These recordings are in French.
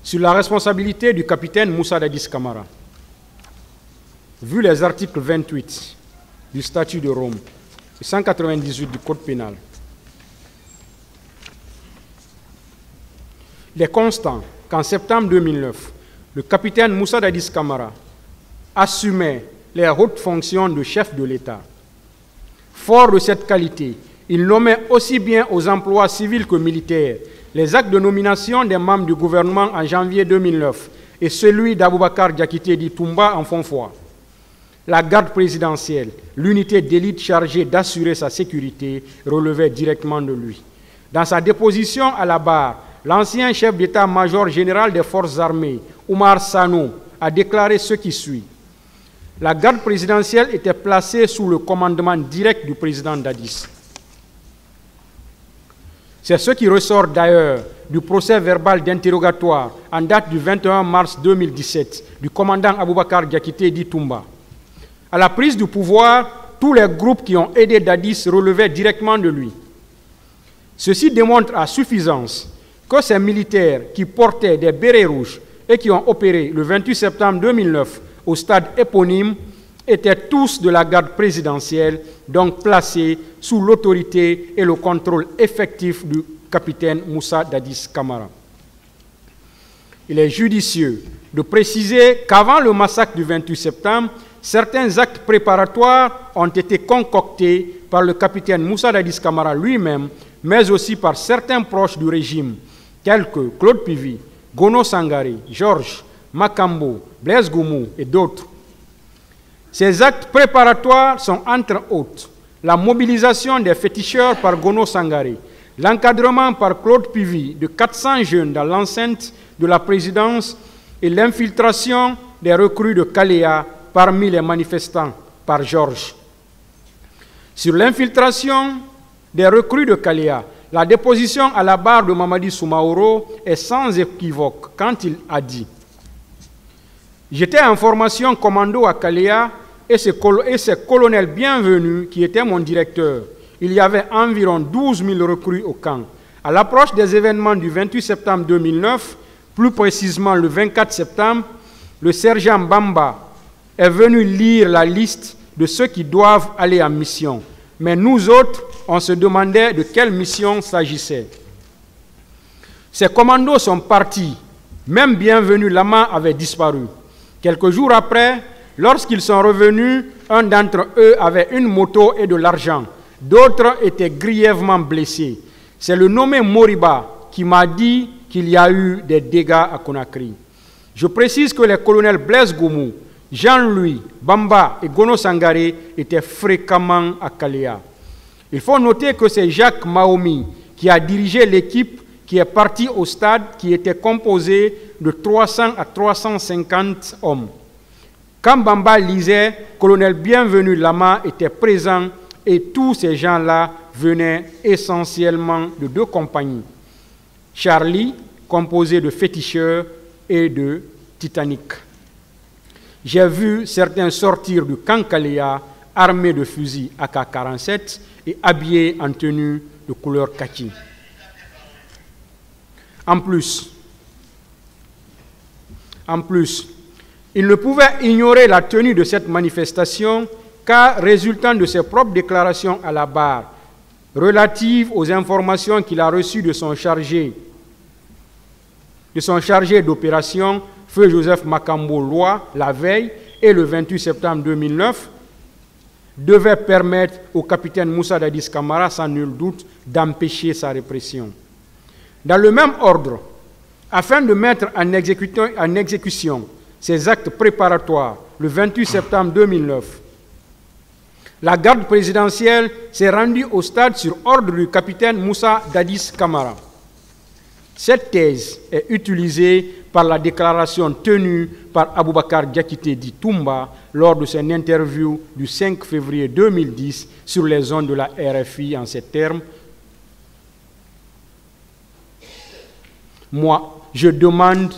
sur la responsabilité du capitaine Moussa Dadis Camara. Vu les articles 28 du statut de Rome et 198 du Code pénal, il est constant qu'en septembre 2009, le capitaine Moussa Dadis Camara assumait les hautes fonctions de chef de l'État. Fort de cette qualité, il nommait aussi bien aux emplois civils que militaires les actes de nomination des membres du gouvernement en janvier 2009 et celui d'Aboubacar Diakité Di Toumba en Fonfoua. La garde présidentielle, l'unité d'élite chargée d'assurer sa sécurité, relevait directement de lui. Dans sa déposition à la barre, l'ancien chef d'état-major général des forces armées, Oumar Sano, a déclaré ce qui suit. La garde présidentielle était placée sous le commandement direct du président Dadis. C'est ce qui ressort d'ailleurs du procès verbal d'interrogatoire en date du 21 mars 2017 du commandant Aboubacar Diakité Di Toumba. À la prise du pouvoir, tous les groupes qui ont aidé Dadis relevaient directement de lui. Ceci démontre à suffisance que ces militaires qui portaient des bérets rouges et qui ont opéré le 28 septembre 2009 au stade éponyme étaient tous de la garde présidentielle, donc placés sous l'autorité et le contrôle effectif du capitaine Moussa Dadis Camara. Il est judicieux de préciser qu'avant le massacre du 28 septembre, certains actes préparatoires ont été concoctés par le capitaine Moussa Dadis Camara lui-même, mais aussi par certains proches du régime, tels que Claude Pivi, Gono Sangaré, Georges, Makambo, Blaise Goumou et d'autres. Ces actes préparatoires sont entre autres la mobilisation des féticheurs par Gono Sangaré, l'encadrement par Claude Pivi de 400 jeunes dans l'enceinte de la présidence et l'infiltration des recrues de Kaléa parmi les manifestants par Georges. Sur l'infiltration des recrues de Kaléa, la déposition à la barre de Mamadi Soumaoro est sans équivoque quand il a dit « J'étais en formation commando à Kaléa et c'est colonel Bienvenu qui était mon directeur. Il y avait environ 12 000 recrues au camp. À l'approche des événements du 28 septembre 2009, plus précisément le 24 septembre, le sergent Bamba est venu lire la liste de ceux qui doivent aller en mission. Mais nous autres, on se demandait de quelle mission s'agissait. Ces commandos sont partis. Même Bienvenu Lama avait disparu. Quelques jours après, lorsqu'ils sont revenus, un d'entre eux avait une moto et de l'argent. D'autres étaient grièvement blessés. C'est le nommé Moriba qui m'a dit qu'il y a eu des dégâts à Conakry. Je précise que les colonels Blaise Goumou, Jean-Louis, Bamba et Gono Sangaré étaient fréquemment à Kaléa. Il faut noter que c'est Jacques Mahomi qui a dirigé l'équipe qui est partie au stade qui était composée de 300 à 350 hommes. Quand Bamba lisait, colonel Bienvenu Lama était présent et tous ces gens-là venaient essentiellement de deux compagnies. Charlie, composé de féticheurs, et de Titanic. J'ai vu certains sortir du camp Kaléa armés de fusils AK-47 et habillés en tenue de couleur kaki. En plus, il ne pouvait ignorer la tenue de cette manifestation car, résultant de ses propres déclarations à la barre relatives aux informations qu'il a reçues de son chargé d'opération, Feu Joseph Makambo Loi, la veille et le 28 septembre 2009, devait permettre au capitaine Moussa Dadis Camara, sans nul doute, d'empêcher sa répression. Dans le même ordre, afin de mettre en exécution ces actes préparatoires, le 28 septembre 2009, la garde présidentielle s'est rendue au stade sur ordre du capitaine Moussa Dadis Camara. Cette thèse est utilisée par la déclaration tenue par Aboubacar Diakité Di Toumba lors de son interview du 5 février 2010 sur les ondes de la RFI en ces termes. Moi, je demande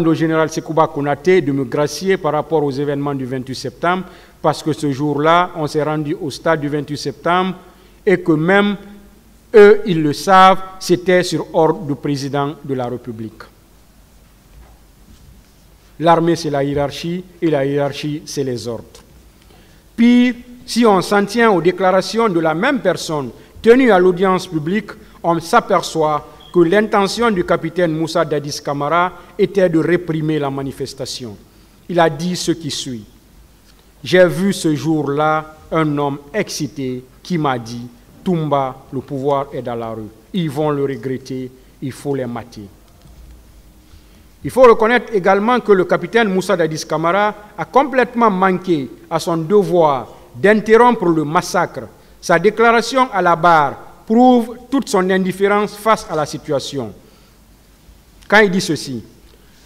au général Sekouba Konaté de me gracier par rapport aux événements du 28 septembre parce que ce jour-là, on s'est rendu au stade du 28 septembre et que même eux, ils le savent, c'était sur ordre du président de la République. L'armée, c'est la hiérarchie, et la hiérarchie, c'est les ordres. Pire, si on s'en tient aux déclarations de la même personne tenues à l'audience publique, on s'aperçoit que l'intention du capitaine Moussa Dadis Camara était de réprimer la manifestation. Il a dit ce qui suit. « J'ai vu ce jour-là un homme excité qui m'a dit « Toumba, le pouvoir est dans la rue. Ils vont le regretter, il faut les mater. » Il faut reconnaître également que le capitaine Moussa Dadis Camara a complètement manqué à son devoir d'interrompre le massacre. Sa déclaration à la barre prouve toute son indifférence face à la situation. Quand il dit ceci,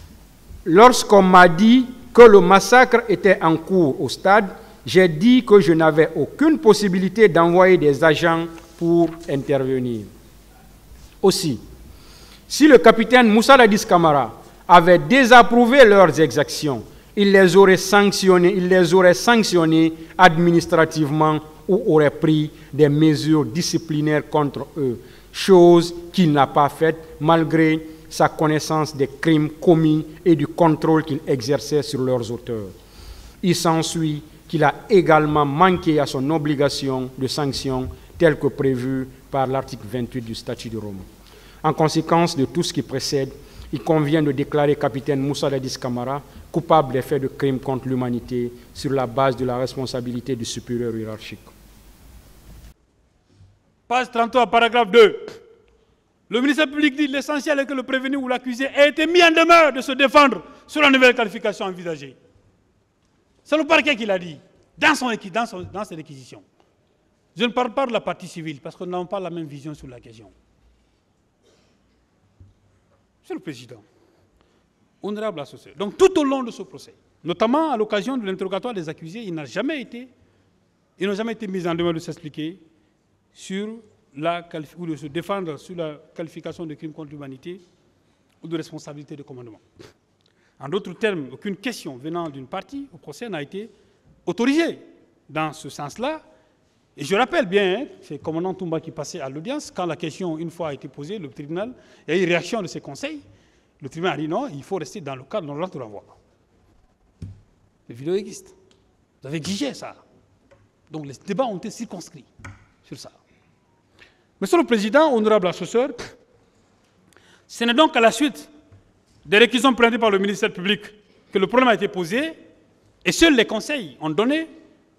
« Lorsqu'on m'a dit que le massacre était en cours au stade, j'ai dit que je n'avais aucune possibilité d'envoyer des agents pour intervenir. » Aussi, si le capitaine Moussa Dadis Camara avait désapprouvé leurs exactions, il les aurait sanctionnés administrativement ou aurait pris des mesures disciplinaires contre eux, chose qu'il n'a pas faite malgré sa connaissance des crimes commis et du contrôle qu'il exerçait sur leurs auteurs. Il s'ensuit qu'il a également manqué à son obligation de sanction telle que prévue par l'article 28 du statut de Rome. En conséquence de tout ce qui précède, il convient de déclarer capitaine Moussa Dadis Camara coupable des faits de crimes contre l'humanité sur la base de la responsabilité du supérieur hiérarchique. Page 33, paragraphe 2. Le ministère public dit l'essentiel est que le prévenu ou l'accusé ait été mis en demeure de se défendre sur la nouvelle qualification envisagée. C'est le parquet qui l'a dit, dans ses réquisitions. Je ne parle pas de la partie civile, parce que nous n'avons pas la même vision sur la question. Monsieur le Président, honorable associé, donc tout au long de ce procès, notamment à l'occasion de l'interrogatoire des accusés, ils n'ont jamais été mis en demeure de s'expliquer sur ou de se défendre sur la qualification de crime contre l'humanité ou de responsabilité de commandement. En d'autres termes, aucune question venant d'une partie au procès n'a été autorisée dans ce sens-là. Et je rappelle bien, c'est le commandant Toumba qui passait à l'audience, quand la question, une fois a été posée, le tribunal, il y a eu une réaction de ses conseils, le tribunal a dit non, il faut rester dans le cadre de l'ordre de renvoi. Les vidéos existent. Vous avez exigé ça. Donc les débats ont été circonscrits sur ça. Monsieur le Président, honorable assesseur, ce n'est donc qu'à la suite des réquisitions présentées par le ministère public que le problème a été posé et seuls les conseils ont donné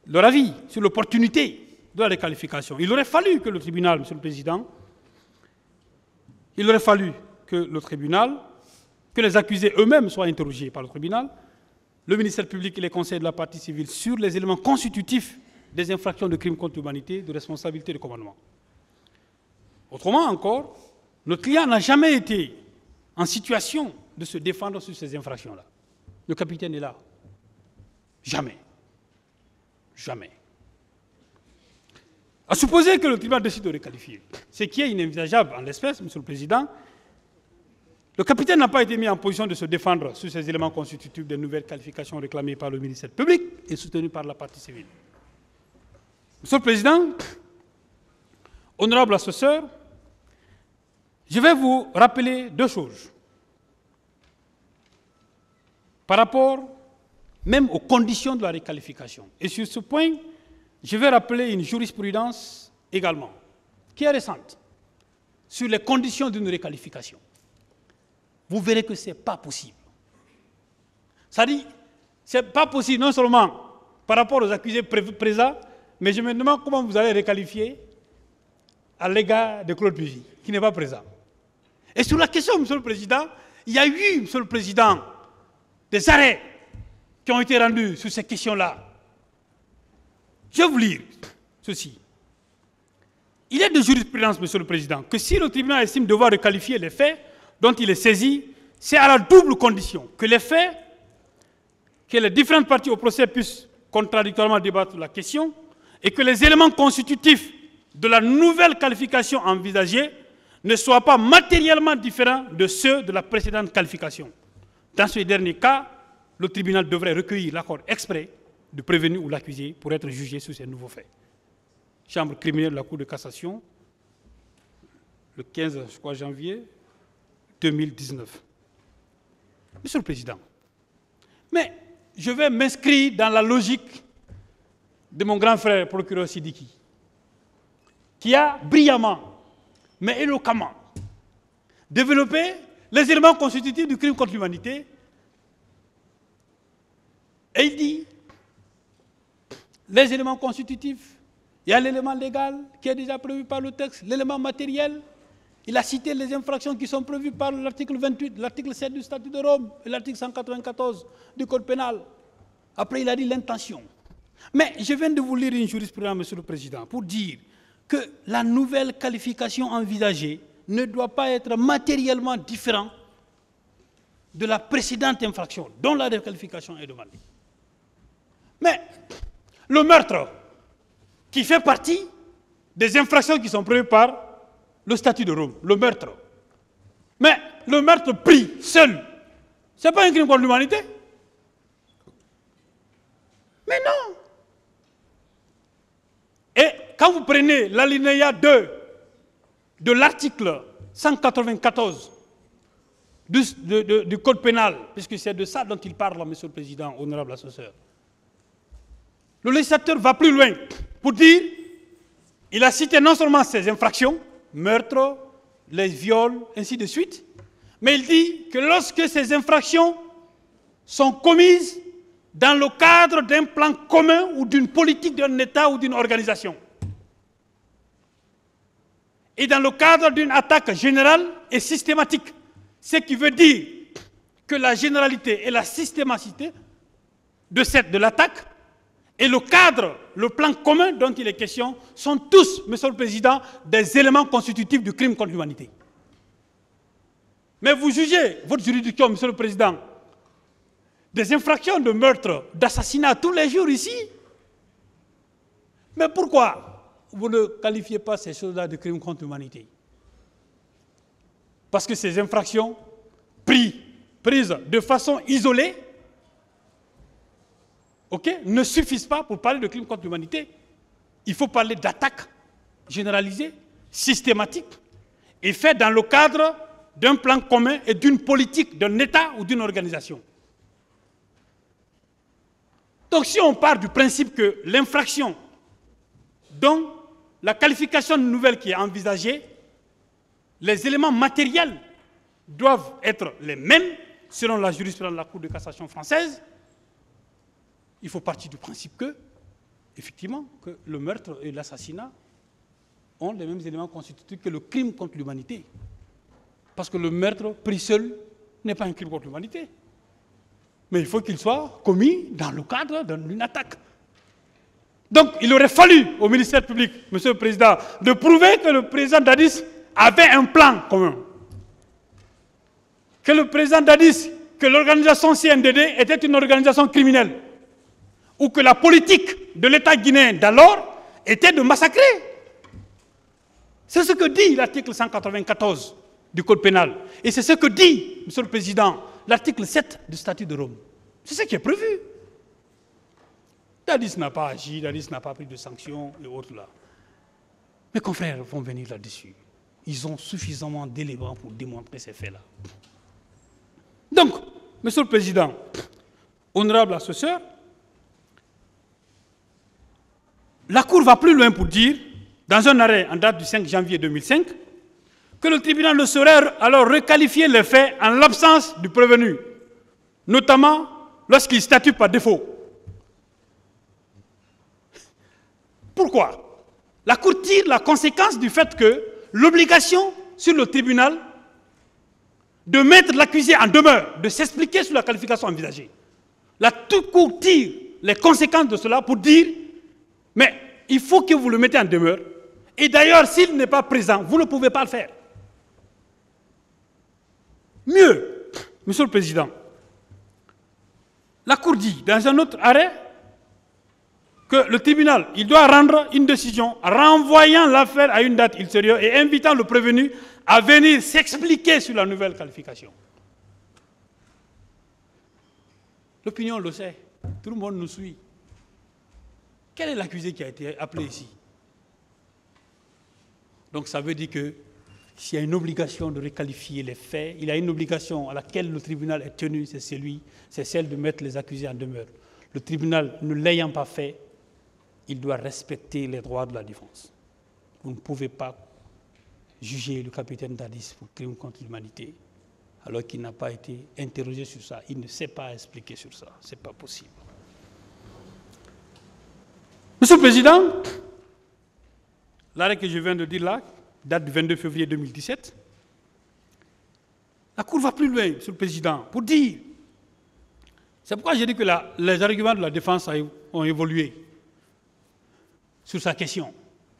leur avis sur l'opportunité de la réqualification. Il aurait fallu que le tribunal, Monsieur le Président, que les accusés eux-mêmes soient interrogés par le tribunal, le ministère public et les conseils de la partie civile sur les éléments constitutifs des infractions de crimes contre l'humanité, de responsabilité de commandement. Autrement encore, notre client n'a jamais été en situation de se défendre sur ces infractions-là. Le capitaine est là. Jamais. Jamais. À supposer que le tribunal décide de réqualifier, ce qui est inenvisageable en l'espèce, Monsieur le Président, le capitaine n'a pas été mis en position de se défendre sur ces éléments constitutifs des nouvelles qualifications réclamées par le ministère public et soutenues par la partie civile. Monsieur le Président, honorable assesseur, je vais vous rappeler deux choses par rapport même aux conditions de la réqualification. Et sur ce point, je vais rappeler une jurisprudence également, qui est récente, sur les conditions d'une réqualification. Vous verrez que ce n'est pas possible. Ça dit, ce n'est pas possible non seulement par rapport aux accusés présents, mais je me demande comment vous allez réqualifier à l'égard de Claude Pugy, qui n'est pas présent. Et sur la question, Monsieur le Président, il y a eu, Monsieur le Président, des arrêts qui ont été rendus sur ces questions-là. Je vais vous lire ceci. Il est de jurisprudence, Monsieur le Président, que si le tribunal estime devoir requalifier les faits dont il est saisi, c'est à la double condition que les faits, que les différentes parties au procès puissent contradictoirement débattre de la question et que les éléments constitutifs de la nouvelle qualification envisagée ne soient pas matériellement différents de ceux de la précédente qualification. Dans ce dernier cas, le tribunal devrait recueillir l'accord exprès du prévenu ou l'accusé pour être jugé sur ces nouveaux faits. Chambre criminelle de la Cour de cassation, le 15 janvier 2019. Monsieur le Président, Mais je vais m'inscrire dans la logique de mon grand frère, procureur Sidiki, qui a brillamment, mais éloquemment, développé les éléments constitutifs du crime contre l'humanité. Et il dit, les éléments constitutifs, il y a l'élément légal qui est déjà prévu par le texte, l'élément matériel. Il a cité les infractions qui sont prévues par l'article 28, l'article 7 du statut de Rome et l'article 194 du code pénal. Après, il a dit l'intention. Mais je viens de vous lire une jurisprudence, Monsieur le Président, pour dire que la nouvelle qualification envisagée ne doit pas être matériellement différente de la précédente infraction dont la requalification est demandée. Mais le meurtre, qui fait partie des infractions qui sont prévues par le statut de Rome, le meurtre. Mais le meurtre pris seul, ce n'est pas un crime contre l'humanité? Mais non. Et quand vous prenez l'alinéa 2 de l'article 194 du code pénal, puisque c'est de ça dont il parle, Monsieur le Président, honorable assesseur, le législateur va plus loin pour dire, il a cité non seulement ces infractions, meurtre, les viols, ainsi de suite, mais il dit que lorsque ces infractions sont commises dans le cadre d'un plan commun ou d'une politique d'un État ou d'une organisation, et dans le cadre d'une attaque générale et systématique, ce qui veut dire que la généralité et la systématicité de l'attaque et le cadre, le plan commun dont il est question, sont tous, Monsieur le Président, des éléments constitutifs du crime contre l'humanité. Mais vous jugez votre juridiction, Monsieur le Président, des infractions de meurtre, d'assassinat tous les jours ici. Mais pourquoi vous ne qualifiez pas ces choses-là de crimes contre l'humanité? Parce que ces infractions, prises de façon isolée, ne suffisent pas pour parler de crimes contre l'humanité. Il faut parler d'attaque généralisée, systématique, et faite dans le cadre d'un plan commun et d'une politique d'un État ou d'une organisation. Donc si on part du principe que l'infraction dont la qualification nouvelle qui est envisagée, les éléments matériels doivent être les mêmes selon la jurisprudence de la Cour de cassation française, il faut partir du principe que, effectivement, que le meurtre et l'assassinat ont les mêmes éléments constitutifs que le crime contre l'humanité. Parce que le meurtre pris seul n'est pas un crime contre l'humanité. Mais il faut qu'il soit commis dans le cadre d'une attaque. Donc, il aurait fallu au ministère public, Monsieur le Président, de prouver que le président Dadis avait un plan commun. Que le président Dadis, que l'organisation CNDD était une organisation criminelle. Ou que la politique de l'État guinéen d'alors était de massacrer. C'est ce que dit l'article 194 du Code pénal. Et c'est ce que dit, Monsieur le Président, l'article 7 du statut de Rome. C'est ce qui est prévu. Dadis n'a pas agi, Dadis n'a pas pris de sanctions et autres là. Mes confrères vont venir là-dessus. Ils ont suffisamment d'éléments pour démontrer ces faits-là. Donc, Monsieur le Président, honorable assesseur, la Cour va plus loin pour dire, dans un arrêt en date du 5 janvier 2005, que le tribunal ne saurait alors requalifier les faits en l'absence du prévenu, notamment lorsqu'il statue par défaut. Pourquoi? La Cour tire la conséquence du fait que l'obligation sur le tribunal de mettre l'accusé en demeure, de s'expliquer sur la qualification envisagée. La Cour tire les conséquences de cela pour dire mais il faut que vous le mettez en demeure. Et d'ailleurs, s'il n'est pas présent, vous ne pouvez pas le faire. Mieux, Monsieur le Président, la Cour dit dans un autre arrêt que le tribunal, il doit rendre une décision renvoyant l'affaire à une date ultérieure et invitant le prévenu à venir s'expliquer sur la nouvelle qualification. L'opinion le sait, tout le monde nous suit. Quel est l'accusé qui a été appelé ici? Donc ça veut dire s'il y a une obligation de requalifier les faits, il y a une obligation à laquelle le tribunal est tenu, c'est celle de mettre les accusés en demeure. Le tribunal, ne l'ayant pas fait, il doit respecter les droits de la défense. Vous ne pouvez pas juger le capitaine Dadis pour crime contre l'humanité alors qu'il n'a pas été interrogé sur ça. Il ne sait pas expliquer sur ça. Ce n'est pas possible. Monsieur le Président, l'arrêt que je viens de dire là, date du 22 février 2017, la Cour va plus loin, Monsieur le Président, pour dire, c'est pourquoi j'ai dit que les arguments de la défense ont évolué sur sa question.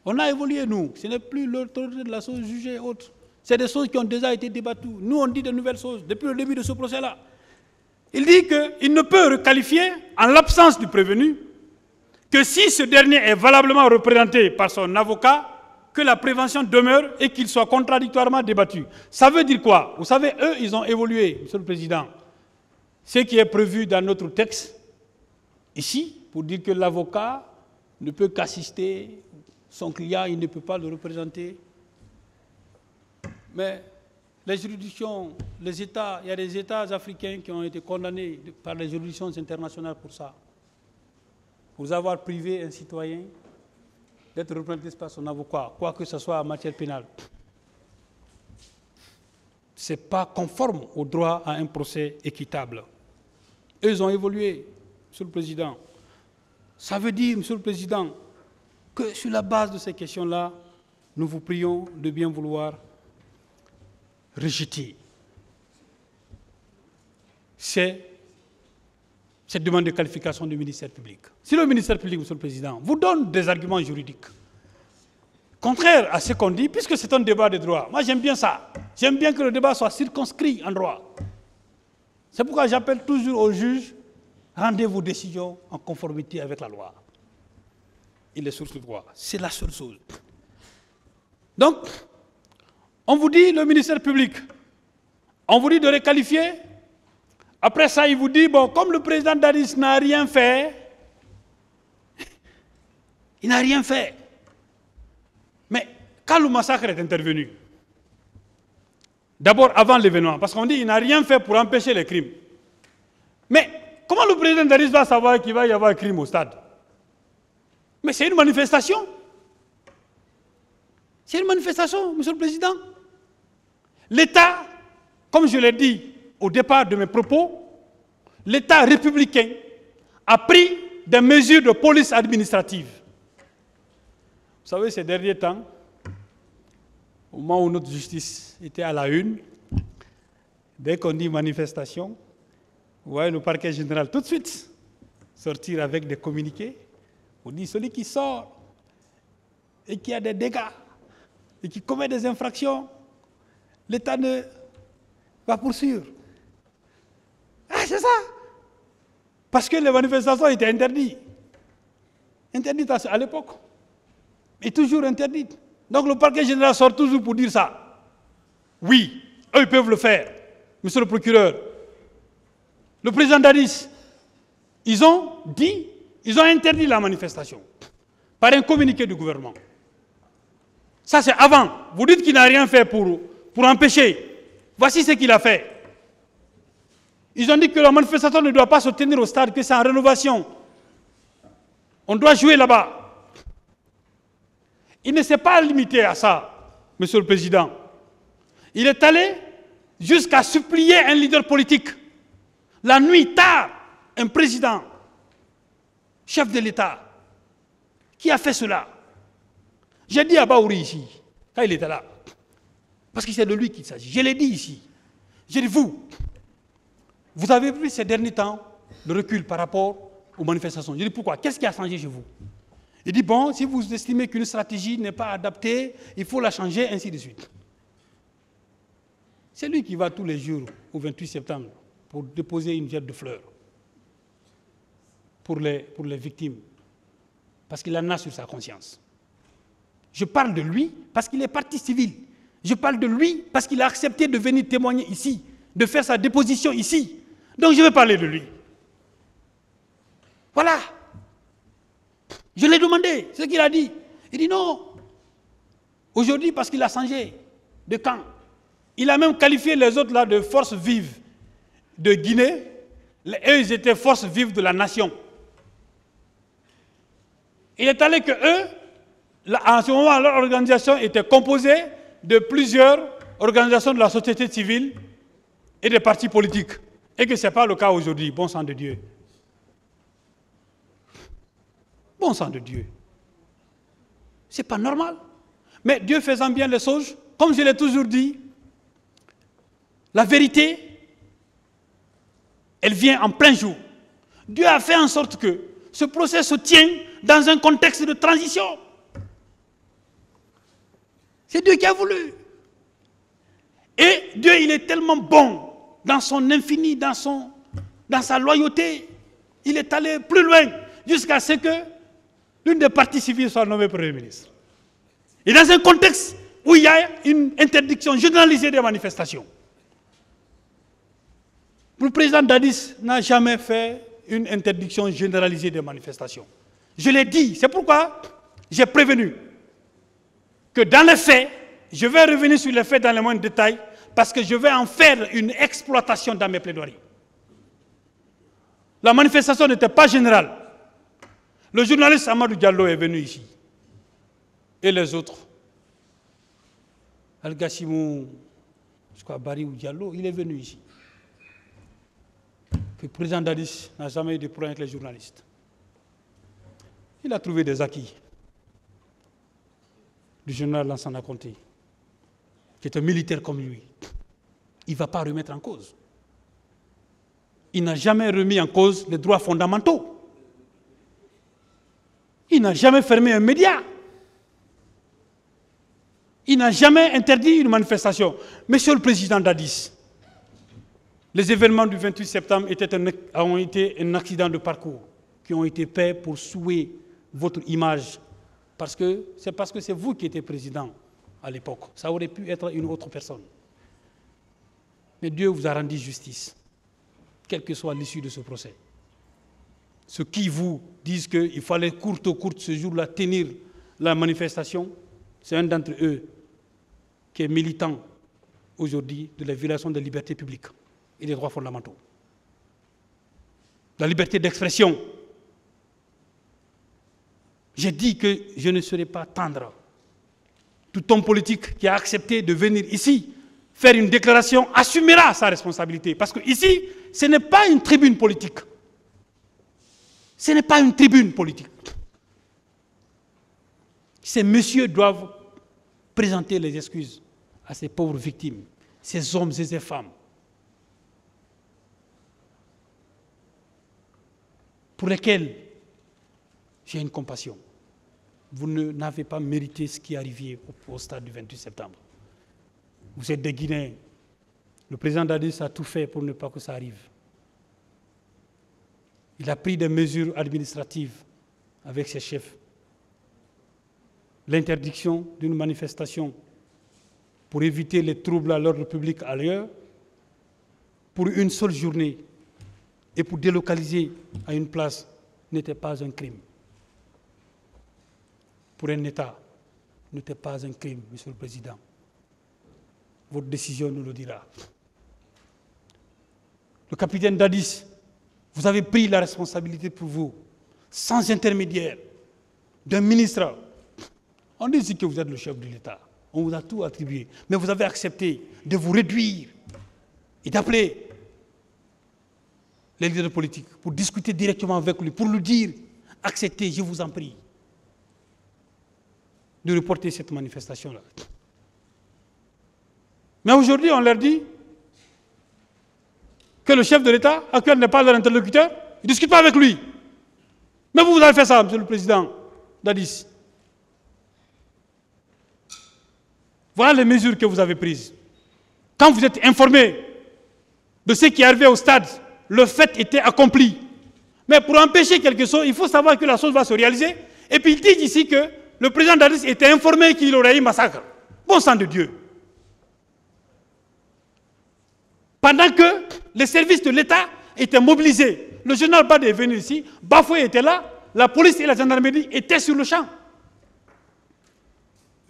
On a évolué, nous. Ce n'est plus l'autorité de la chose jugée et autres. C'est des choses qui ont déjà été débattues. Nous, on dit de nouvelles choses depuis le début de ce procès-là. Il dit qu'il ne peut requalifier, en l'absence du prévenu, que si ce dernier est valablement représenté par son avocat, que la prévention demeure et qu'il soit contradictoirement débattu. Ça veut dire quoi? Vous savez, eux, ils ont évolué, Monsieur le Président. Ce qui est prévu dans notre texte, ici, pour dire que l'avocat ne peut qu'assister son client, il ne peut pas le représenter. Mais les juridictions, les États, il y a des États africains qui ont été condamnés par les juridictions internationales pour ça. Pour avoir privé un citoyen d'être représenté par son avocat, quoi que ce soit en matière pénale. Ce n'est pas conforme au droit à un procès équitable. Eux, ils ont évolué, Monsieur le Président. Ça veut dire, Monsieur le Président, que sur la base de ces questions-là, nous vous prions de bien vouloir rejeter cette demande de qualification du ministère public. Si le ministère public, Monsieur le Président, vous donne des arguments juridiques contraires à ce qu'on dit, puisque c'est un débat de droit, moi j'aime bien ça. J'aime bien que le débat soit circonscrit en droit. C'est pourquoi j'appelle toujours aux juges, rendez vos décisions en conformité avec la loi. Il est sur ce droit. C'est la seule chose. Donc, on vous dit le ministère public, on vous dit de requalifier. Après ça, il vous dit, bon, comme le président Dadis n'a rien fait, il n'a rien fait. Mais quand le massacre est intervenu, d'abord avant l'événement, parce qu'on dit qu'il n'a rien fait pour empêcher les crimes. Mais comment le président Dadis va savoir qu'il va y avoir un crime au stade? Mais c'est une manifestation. C'est une manifestation, Monsieur le Président. L'État, comme je l'ai dit au départ de mes propos, l'État républicain a pris des mesures de police administrative. Vous savez, ces derniers temps, au moment où notre justice était à la une, dès qu'on dit manifestation, vous voyez le parquet général tout de suite sortir avec des communiqués. On dit celui qui sort et qui a des dégâts et qui commet des infractions, l'État ne va poursuivre. Ah, c'est ça. Parce que les manifestations étaient interdites. Interdites à l'époque. Et toujours interdites. Donc le parquet général sort toujours pour dire ça. Oui, eux ils peuvent le faire. Monsieur le procureur, le président Dadis, ils ont interdit la manifestation par un communiqué du gouvernement. Ça c'est avant. Vous dites qu'il n'a rien fait pour empêcher. Voici ce qu'il a fait. Ils ont dit que la manifestation ne doit pas se tenir au stade, que c'est en rénovation. On doit jouer là-bas. Il ne s'est pas limité à ça, Monsieur le Président. Il est allé jusqu'à supplier un leader politique. La nuit, tard, un président, chef de l'État, qui a fait cela. J'ai dit à Baouri ici, quand il était là, parce que c'est de lui qu'il s'agit. Je l'ai dit ici. J'ai dit, vous avez pris ces derniers temps le recul par rapport aux manifestations. Je dis, pourquoi? Qu'est-ce qui a changé chez vous? Il dit, bon, si vous estimez qu'une stratégie n'est pas adaptée, il faut la changer, ainsi de suite. C'est lui qui va tous les jours, au 28 septembre, pour déposer une gette de fleurs pour les victimes, parce qu'il en a sur sa conscience. Je parle de lui parce qu'il est partie civile. Je parle de lui parce qu'il a accepté de venir témoigner ici, de faire sa déposition ici. Donc je vais parler de lui. Voilà. Je l'ai demandé, c'est ce qu'il a dit. Il dit non. Aujourd'hui, parce qu'il a changé. de camp. Il a même qualifié les autres là de forces vives de Guinée. Eux, ils étaient forces vives de la nation. Il est allé que eux, en ce moment, leur organisation était composée de plusieurs organisations de la société civile et des partis politiques. Et que ce n'est pas le cas aujourd'hui, bon sang de Dieu. Bon sang de Dieu. Ce n'est pas normal. Mais Dieu faisant bien les choses, comme je l'ai toujours dit, la vérité, elle vient en plein jour. Dieu a fait en sorte que ce procès se tient dans un contexte de transition. C'est Dieu qui a voulu. Et Dieu, il est tellement bon dans son infini, dans sa loyauté. Il est allé plus loin jusqu'à ce que l'une des parties civiles soit nommée Premier ministre. Et dans un contexte où il y a une interdiction généralisée des manifestations. Le président Dadis n'a jamais fait une interdiction généralisée des manifestations. Je l'ai dit, c'est pourquoi j'ai prévenu que dans les faits, je vais revenir sur les faits dans les moindres détails, parce que je vais en faire une exploitation dans mes plaidoiries. La manifestation n'était pas générale. Le journaliste Amadou Diallo est venu ici. Et les autres. Al-Gassimou, je crois, Bari ou Diallo, il est venu ici. Le président Dadis n'a jamais eu de problème avec les journalistes. Il a trouvé des acquis. Le général Lansana Conté, qui est un militaire comme lui, il ne va pas remettre en cause. Il n'a jamais remis en cause les droits fondamentaux. Il n'a jamais fermé un média. Il n'a jamais interdit une manifestation. Monsieur le Président Dadis, les événements du 28 septembre ont été un accident de parcours qui ont été faits pour souiller votre image. Parce que c'est vous qui étiez président à l'époque. Ça aurait pu être une autre personne. Mais Dieu vous a rendu justice, quelle que soit l'issue de ce procès. Ceux qui vous disent qu'il fallait courte ce jour-là tenir la manifestation, c'est un d'entre eux qui est militant aujourd'hui de la violation des libertés publiques et des droits fondamentaux. La liberté d'expression. J'ai dit que je ne serais pas tendre. Tout homme politique qui a accepté de venir ici faire une déclaration assumera sa responsabilité. Parce que ici, ce n'est pas une tribune politique. Ce n'est pas une tribune politique. Ces messieurs doivent présenter les excuses à ces pauvres victimes, ces hommes et ces femmes, pour lesquels j'ai une compassion. Vous n'avez pas mérité ce qui est arrivé au stade du 28 septembre. Vous êtes des Guinéens. Le président Dadis a tout fait pour ne pas que ça arrive. Il a pris des mesures administratives avec ses chefs. L'interdiction d'une manifestation pour éviter les troubles à l'ordre public ailleurs, pour une seule journée et pour délocaliser à une place, n'était pas un crime. Pour un État, n'était pas un crime, Monsieur le Président. Votre décision nous le dira. Le capitaine Dadis, vous avez pris la responsabilité pour vous, sans intermédiaire, d'un ministre. On dit ici que vous êtes le chef de l'État. On vous a tout attribué. Mais vous avez accepté de vous réduire et d'appeler les leaders politiques pour discuter directement avec lui, pour lui dire, acceptez, je vous en prie, de reporter cette manifestation-là. Mais aujourd'hui, on leur dit que le chef de l'État actuel n'est pas leur interlocuteur, ils ne discutent pas avec lui. Mais vous avez fait ça, Monsieur le Président Dadis. Voilà les mesures que vous avez prises. Quand vous êtes informé de ce qui est arrivé au stade, le fait était accompli. Mais pour empêcher quelque chose, il faut savoir que la chose va se réaliser. Et puis il dit ici que le président Dadis était informé qu'il aurait eu massacre. Bon sang de Dieu. Pendant que les services de l'État étaient mobilisés, le général Bade est venu ici, Bafoué était là, la police et la gendarmerie étaient sur le champ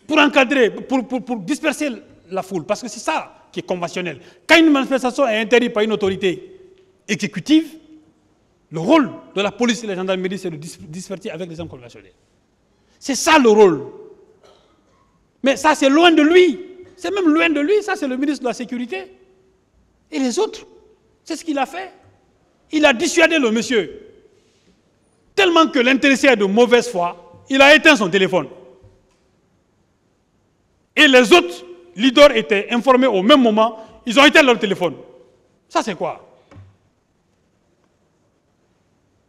pour encadrer, pour disperser la foule, parce que c'est ça qui est conventionnel. Quand une manifestation est interdite par une autorité exécutive, le rôle de la police et de la gendarmerie, c'est de disperser avec les armes conventionnelles. C'est ça le rôle. Mais ça, c'est loin de lui. C'est même loin de lui. Ça, c'est le ministre de la Sécurité. Et les autres, c'est ce qu'il a fait. Il a dissuadé le monsieur. Tellement que l'intéressé est de mauvaise foi, il a éteint son téléphone. Et les autres leaders étaient informés au même moment, ils ont éteint leur téléphone. Ça, c'est quoi?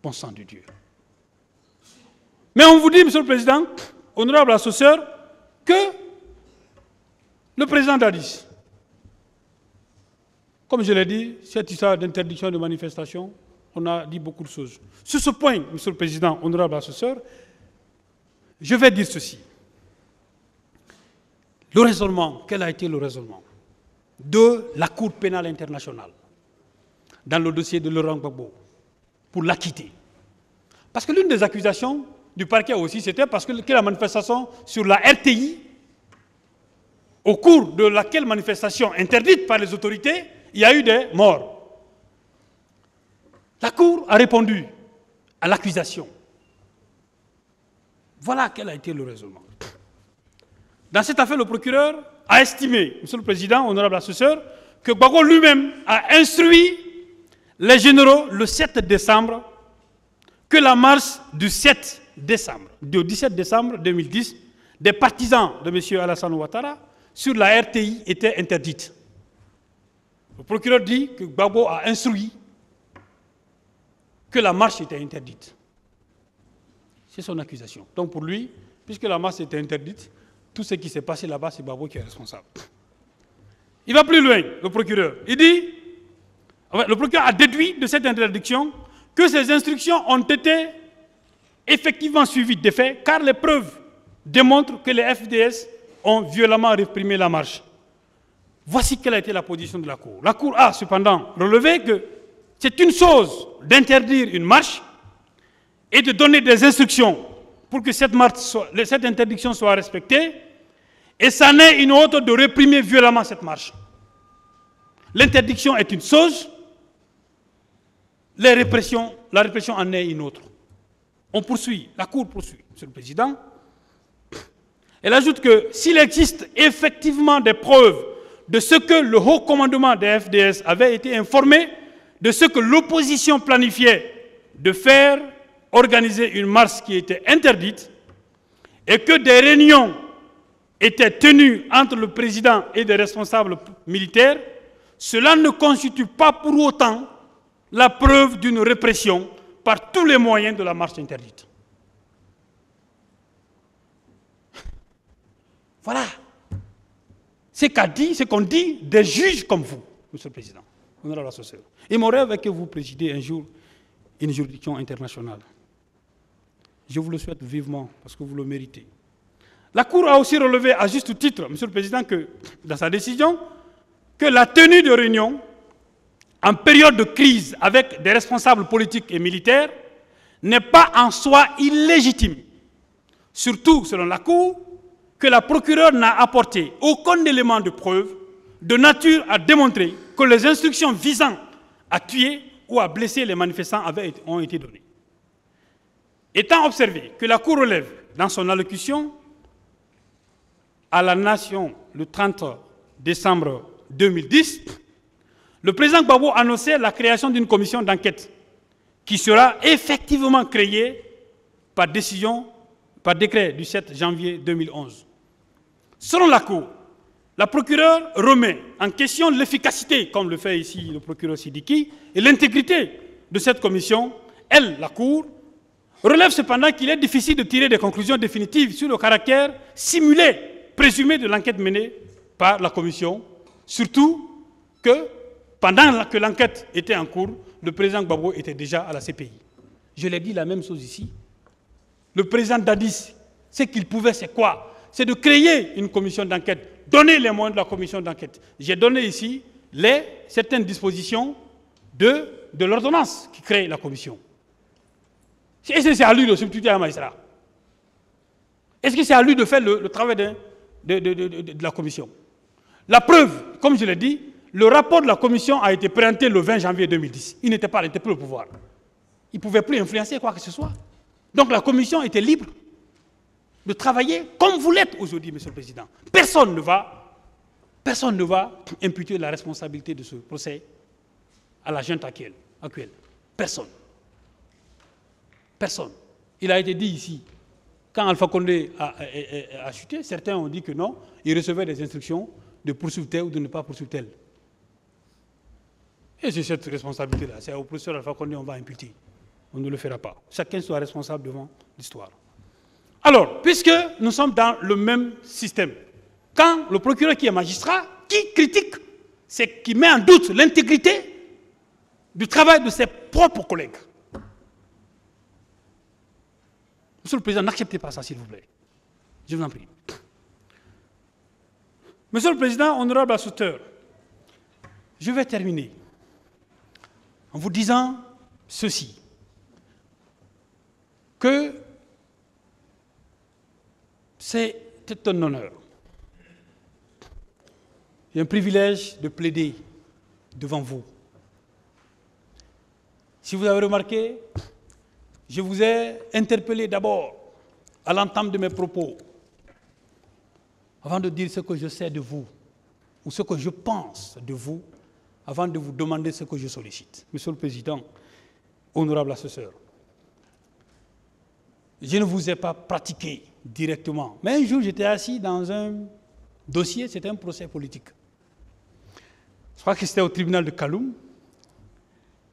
Bon sang de Dieu. Mais on vous dit, Monsieur le Président, honorable assesseur, que le président Dadis, comme je l'ai dit, cette histoire d'interdiction de manifestation, on a dit beaucoup de choses. Sur ce point, Monsieur le Président, honorable assesseur, je vais dire ceci. Le raisonnement, quel a été le raisonnement de la Cour pénale internationale dans le dossier de Laurent Gbagbo pour l'acquitter? Parce que l'une des accusations du parquet aussi, c'était parce que la manifestation sur la RTI, au cours de laquelle manifestation interdite par les autorités, il y a eu des morts. La Cour a répondu à l'accusation. Voilà quel a été le raisonnement. Dans cette affaire, le procureur a estimé, Monsieur le Président, honorable assesseur, que Gbagbo lui-même a instruit les généraux le 7 décembre que la marche du 17 décembre 2010 des partisans de M. Alassane Ouattara sur la RTI était interdite. Le procureur dit que Gbagbo a instruit que la marche était interdite. C'est son accusation. Donc pour lui, puisque la marche était interdite, tout ce qui s'est passé là-bas, c'est Gbagbo qui est responsable. Il va plus loin, le procureur. Il dit, le procureur a déduit de cette interdiction que ces instructions ont été effectivement suivies des faits, car les preuves démontrent que les FDS ont violemment réprimé la marche. Voici quelle a été la position de la Cour. La Cour a cependant relevé que c'est une chose d'interdire une marche et de donner des instructions pour que cette interdiction soit respectée, et ça n'est une autre de réprimer violemment cette marche. L'interdiction est une chose, la répression en est une autre. On poursuit, la Cour poursuit, Monsieur le Président. Elle ajoute que s'il existe effectivement des preuves de ce que le haut commandement des FDS avait été informé, de ce que l'opposition planifiait de faire organiser une marche qui était interdite, et que des réunions étaient tenues entre le président et des responsables militaires, cela ne constitue pas pour autant la preuve d'une répression par tous les moyens de la marche interdite. Voilà. C'est qu'on dit des juges comme vous, Monsieur le Président, honorable assesseur. Et mon rêve est que vous présidez un jour une juridiction internationale. Je vous le souhaite vivement, parce que vous le méritez. La Cour a aussi relevé à juste titre, Monsieur le Président, que dans sa décision, que la tenue de réunions en période de crise avec des responsables politiques et militaires n'est pas en soi illégitime. Surtout, selon la Cour, que la procureure n'a apporté aucun élément de preuve de nature à démontrer que les instructions visant à tuer ou à blesser les manifestants ont été données. Étant observé que la Cour relève dans son allocution à la Nation le 30 décembre 2010, le président Gbagbo annonçait la création d'une commission d'enquête qui sera effectivement créée par décret du 7 janvier 2011. Selon la Cour, la procureure remet en question l'efficacité, comme le fait ici le procureur Sidiki, et l'intégrité de cette commission. Elle, la Cour, relève cependant qu'il est difficile de tirer des conclusions définitives sur le caractère simulé, présumé de l'enquête menée par la commission, surtout que pendant que l'enquête était en cours, le président Gbagbo était déjà à la CPI. Je l'ai dit la même chose ici. Le président Dadis, ce qu'il pouvait, c'est quoi? C'est de créer une commission d'enquête, donner les moyens de la commission d'enquête. J'ai donné ici certaines dispositions de l'ordonnance qui crée la commission. Est-ce que c'est à lui de substituer un magistrat? Est-ce que c'est à lui de faire le travail de la commission? La preuve, comme je l'ai dit, le rapport de la commission a été présenté le 20 janvier 2010. Il n'était plus au pouvoir. Il ne pouvait plus influencer quoi que ce soit. Donc la commission était libre de travailler comme vous l'êtes aujourd'hui, Monsieur le Président. Personne ne va imputer la responsabilité de ce procès à la junte actuelle. Personne. Personne. Il a été dit ici, quand Alpha Condé a chuté, certains ont dit que non, il recevait des instructions de poursuivre tel ou de ne pas poursuivre tel. Et c'est cette responsabilité-là. C'est au professeur Alpha Condé qu'on va imputer. On ne le fera pas. Chacun soit responsable devant l'histoire. Alors, puisque nous sommes dans le même système, quand le procureur qui est magistrat, qui critique, c'est qui met en doute l'intégrité du travail de ses propres collègues. Monsieur le Président, n'acceptez pas ça, s'il vous plaît. Je vous en prie. Monsieur le Président, honorable assesseur, je vais terminer en vous disant ceci, que c'est un honneur et un privilège de plaider devant vous. Si vous avez remarqué, je vous ai interpellé d'abord à l'entame de mes propos, avant de dire ce que je sais de vous, ou ce que je pense de vous, avant de vous demander ce que je sollicite. Monsieur le Président, honorable assesseur, je ne vous ai pas pratiqué directement, mais un jour j'étais assis dans un dossier, c'était un procès politique. Je crois que c'était au tribunal de Kaloum.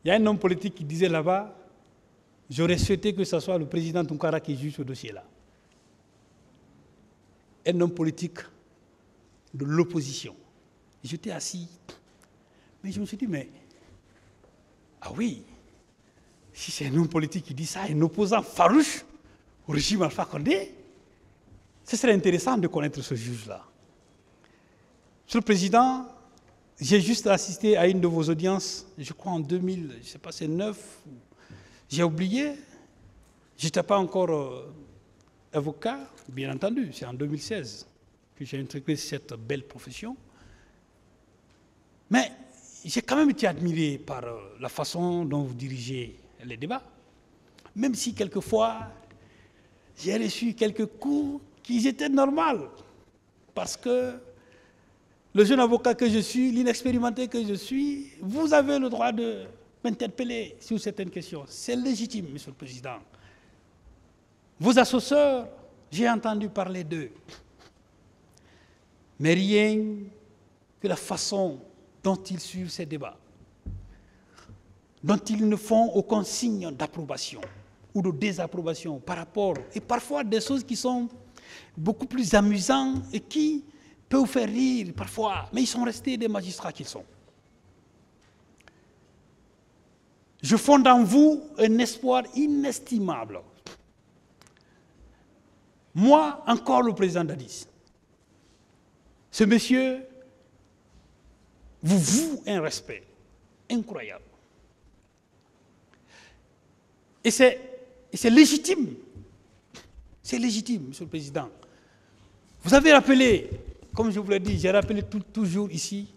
Il y a un homme politique qui disait là-bas, j'aurais souhaité que ce soit le président Tounkara qui juge ce dossier-là. Un homme politique de l'opposition. J'étais assis, mais je me suis dit, mais, ah oui, si c'est un homme politique qui dit ça, un opposant farouche au régime Alpha Condé, ce serait intéressant de connaître ce juge-là. Monsieur le Président, j'ai juste assisté à une de vos audiences, je crois en 2000, je ne sais pas, c'est 9, j'ai oublié, je n'étais pas encore avocat, bien entendu, c'est en 2016 que j'ai intégré cette belle profession. Mais j'ai quand même été admiré par la façon dont vous dirigez les débats, même si quelquefois j'ai reçu quelques coups qui étaient normaux, parce que le jeune avocat que je suis, l'inexpérimenté que je suis, vous avez le droit de m'interpeller sur certaines questions. C'est légitime, Monsieur le Président. Vos assesseurs, j'ai entendu parler d'eux. Mais rien que la façon dont ils suivent ces débats, dont ils ne font aucun signe d'approbation ou de désapprobation par rapport, et parfois des choses qui sont beaucoup plus amusantes et qui peuvent vous faire rire parfois, mais ils sont restés des magistrats qu'ils sont. Je fonde en vous un espoir inestimable. Moi, encore le président Dadis, ce monsieur vous voue un respect incroyable. Et c'est légitime. C'est légitime, Monsieur le Président. Vous avez rappelé, comme je vous l'ai dit, j'ai rappelé toujours ici,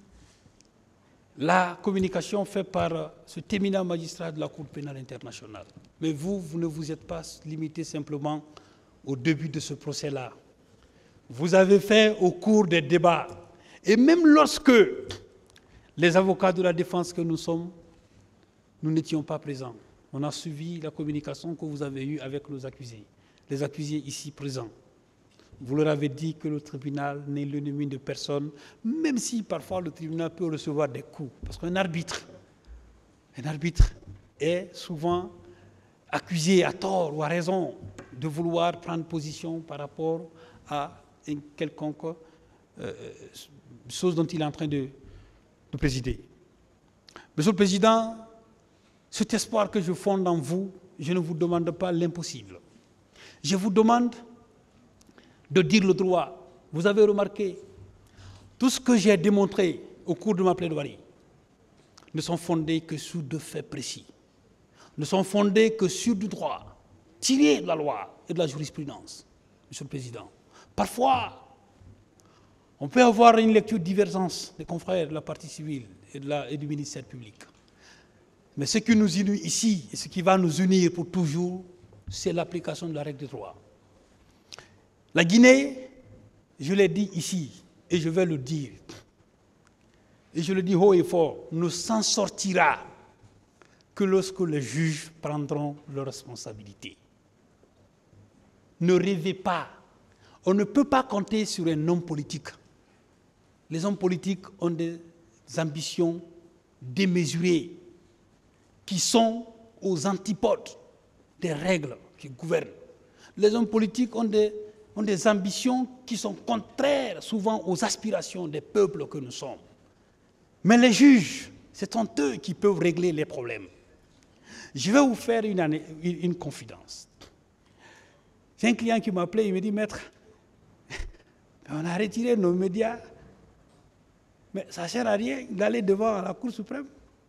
la communication faite par ce éminent magistrat de la Cour pénale internationale. Mais vous ne vous êtes pas limité simplement au début de ce procès-là. Vous avez fait au cours des débats, et même lorsque les avocats de la défense que nous sommes, nous n'étions pas présents. On a suivi la communication que vous avez eue avec nos accusés, les accusés ici présents. Vous leur avez dit que le tribunal n'est l'ennemi de personne, même si parfois le tribunal peut recevoir des coups. Parce qu'un arbitre est souvent accusé à tort ou à raison de vouloir prendre position par rapport à une quelconque chose dont il est en train de présider. Monsieur le Président, cet espoir que je fonde en vous, je ne vous demande pas l'impossible. Je vous demande de dire le droit. Vous avez remarqué, tout ce que j'ai démontré au cours de ma plaidoirie ne sont fondés que sur deux faits précis, ne sont fondés que sur du droit, tiré de la loi et de la jurisprudence, Monsieur le Président. Parfois, On peut avoir une lecture divergence des confrères de la partie civile et du ministère public. Mais ce qui nous unit ici et ce qui va nous unir pour toujours, c'est l'application de la règle de droit. La Guinée, je l'ai dit ici et je vais le dire, et je le dis haut et fort, ne s'en sortira que lorsque les juges prendront leurs responsabilités. Ne rêvez pas. On ne peut pas compter sur un homme politique. Les hommes politiques ont des ambitions démesurées qui sont aux antipodes des règles qui gouvernent. Les hommes politiques ont des ambitions qui sont contraires souvent aux aspirations des peuples que nous sommes. Mais les juges, ce sont eux qui peuvent régler les problèmes. Je vais vous faire une confidence. J'ai un client qui m'a appelé, il me dit, maître, on a retiré nos médias, mais ça ne sert à rien d'aller devant la Cour suprême.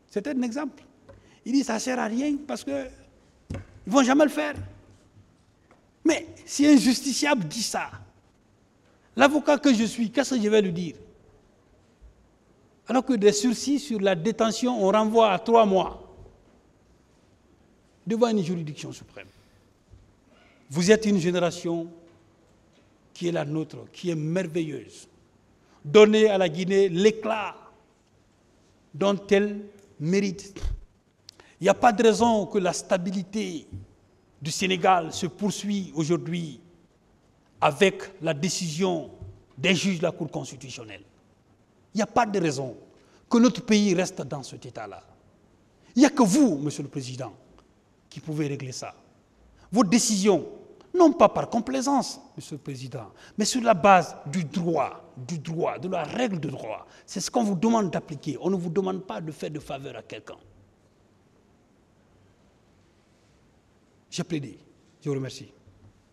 C'était un exemple. Il dit, ça ne sert à rien parce qu'ils ne vont jamais le faire. Mais si un justiciable dit ça, l'avocat que je suis, qu'est-ce que je vais lui dire? Alors que des sursis sur la détention, on renvoie à 3 mois devant une juridiction suprême. Vous êtes une génération qui est la nôtre, qui est merveilleuse. Donnez à la Guinée l'éclat dont elle mérite. Il n'y a pas de raison que la stabilité du Sénégal se poursuit aujourd'hui avec la décision des juges de la Cour constitutionnelle. Il n'y a pas de raison que notre pays reste dans cet état-là. Il n'y a que vous, Monsieur le Président, qui pouvez régler ça. Vos décisions, non pas par complaisance, Monsieur le Président, mais sur la base du droit, de la règle de droit. C'est ce qu'on vous demande d'appliquer. On ne vous demande pas de faire de faveur à quelqu'un. J'ai plaidé. Je vous remercie.